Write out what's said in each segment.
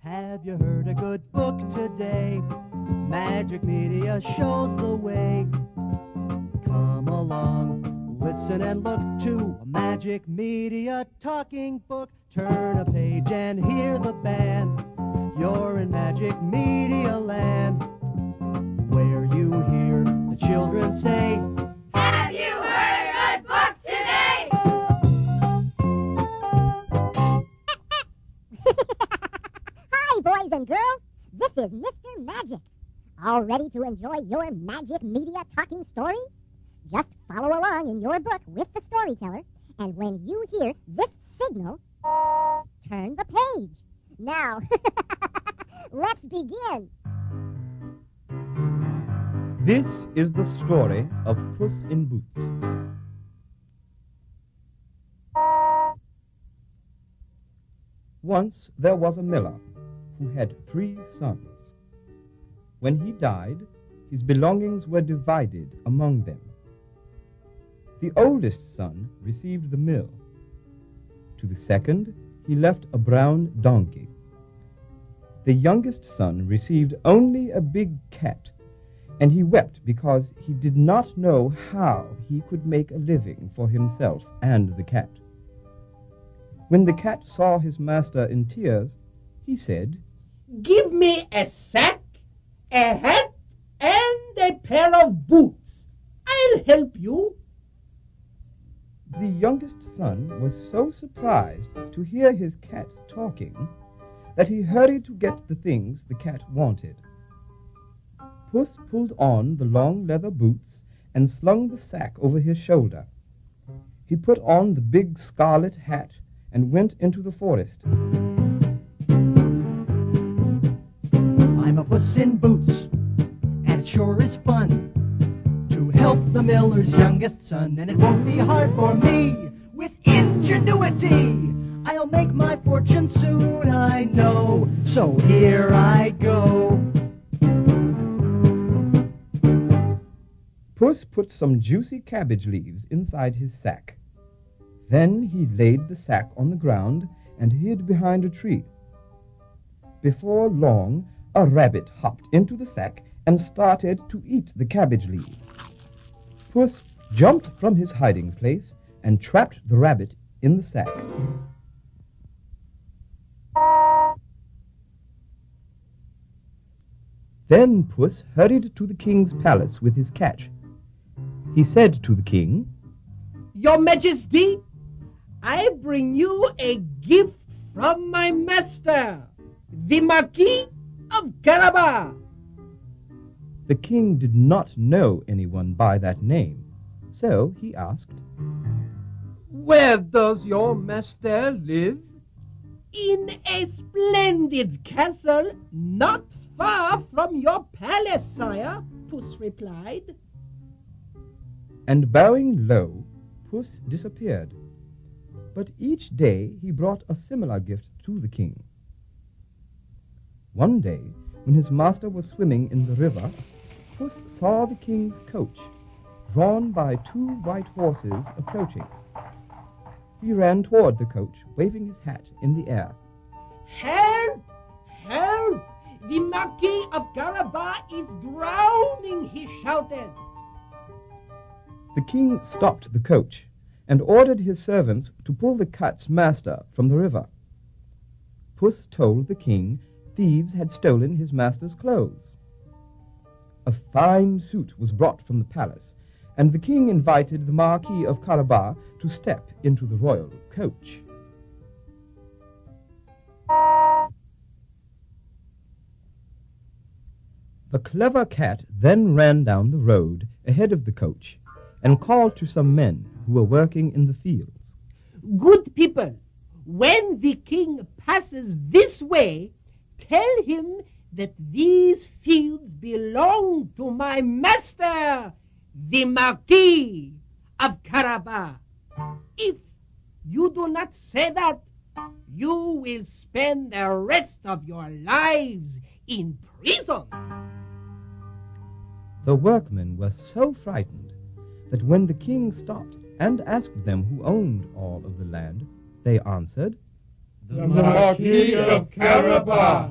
Have you heard a good book today? Magic Media shows the way. Come along, listen and look to a Magic Media talking book. Turn a page and hear the band. You're in Magic Media land, where you hear the children say, have you heard a good book today? Hi, boys and girls. This is Mr. Magic. All ready to enjoy your Magic Media talking story? Just follow along in your book with the storyteller, and when you hear this signal, turn the page. Now, let's begin. This is the story of Puss in Boots. Once there was a miller who had 3 sons. When he died, his belongings were divided among them. The oldest son received the mill. To the second, he left a brown donkey. The youngest son received only a big cat, and he wept because he did not know how he could make a living for himself and the cat. When the cat saw his master in tears, he said, "Give me a sack, a hat, and a pair of boots. I'll help you." The youngest son was so surprised to hear his cat talking that he hurried to get the things the cat wanted. Puss pulled on the long leather boots and slung the sack over his shoulder. He put on the big scarlet hat and went into the forest. I'm a Puss in Boots, and it sure is fun to help the miller's youngest son, and it won't be hard for me. With ingenuity, I'll make my fortune soon, I know. So here I go. Puss put some juicy cabbage leaves inside his sack. Then he laid the sack on the ground and hid behind a tree. Before long, a rabbit hopped into the sack and started to eat the cabbage leaves. Puss jumped from his hiding place and trapped the rabbit in the sack. Then Puss hurried to the king's palace with his catch. He said to the king, "Your Majesty, I bring you a gift from my master, the Marquis of Carabas." The king did not know anyone by that name, so he asked, "Where does your master live?" "In a splendid castle not far from your palace, sire," Puss replied. And bowing low, Puss disappeared. But each day he brought a similar gift to the king. One day, when his master was swimming in the river, Puss saw the king's coach, drawn by 2 white horses, approaching. He ran toward the coach, waving his hat in the air. "Help! Help! The Marquis of Carabas is drowning!" he shouted. The king stopped the coach and ordered his servants to pull the cat's master from the river. Puss told the king thieves had stolen his master's clothes. A fine suit was brought from the palace, and the king invited the Marquis of Carabas to step into the royal coach. The clever cat then ran down the road ahead of the coach and called to some men who were working in the fields. "Good people, when the king passes this way, tell him that these fields belong to my master, the Marquis of Carabas. If you do not say that, you will spend the rest of your lives in prison." The workmen were so frightened that when the king stopped and asked them who owned all of the land, they answered, the Marquis of Carabas.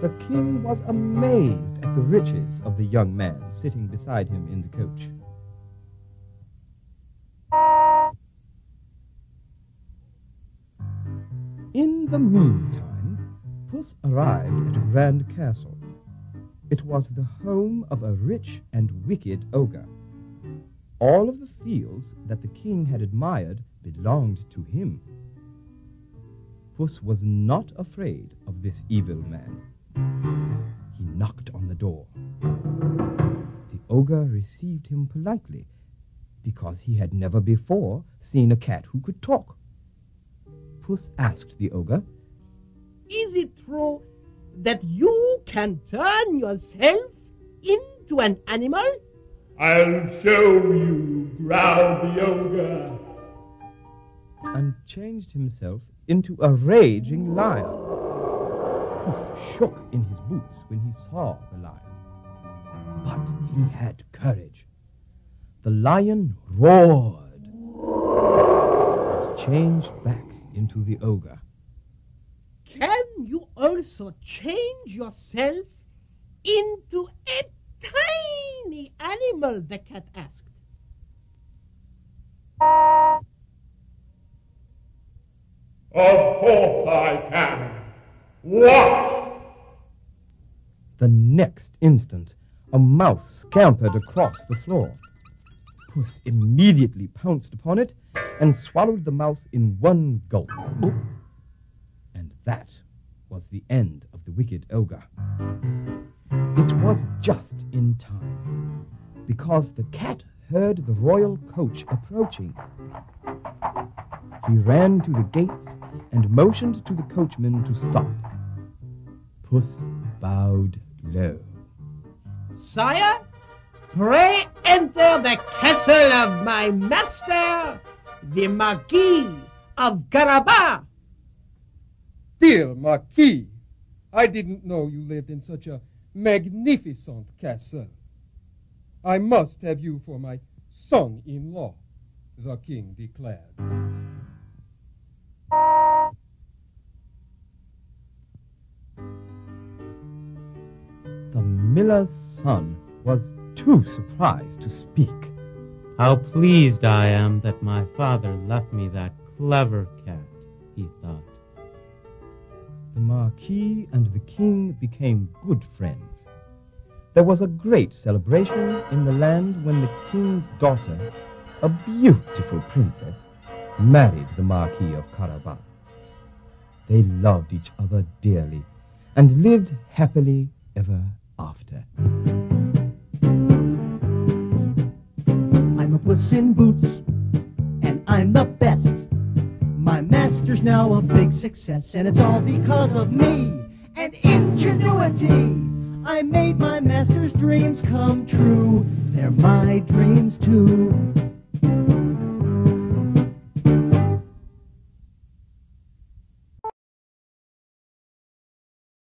The king was amazed at the riches of the young man sitting beside him in the coach. In the meantime, Puss arrived at a grand castle. It was the home of a rich and wicked ogre. All of the fields that the king had admired belonged to him. Puss was not afraid of this evil man. He knocked on the door. The ogre received him politely, because he had never before seen a cat who could talk. Puss asked the ogre, Is it true that you can turn yourself into an animal? I'll show you, growled the ogre. and changed himself into a raging lion. Puss shook in his boots when he saw the lion. But he had courage. The lion roared and changed back into the ogre. Can you also change yourself into a tiny animal? The cat asked. Of course I can. Watch! The next instant, a mouse scampered across the floor. Puss immediately pounced upon it and swallowed the mouse in one gulp. And that was the end of the wicked ogre. It was just in time, because the cat heard the royal coach approaching. He ran to the gates and motioned to the coachman to stop. Puss bowed low. Sire, pray enter the castle of my master, the Marquis of Carabas. Dear Marquis, I didn't know you lived in such a magnificent castle. I must have you for my son-in-law, the king declared. The miller's son was too surprised to speak. How pleased I am that my father left me that clever cat, he thought. The Marquis and the king became good friends. There was a great celebration in the land when the king's daughter, a beautiful princess, married the Marquis of Carabas. They loved each other dearly and lived happily ever after. I'm a Puss in Boots, and I'm the best. My master's now a big success, and it's all because of me and ingenuity. I made my master's dreams come true. They're my dreams too.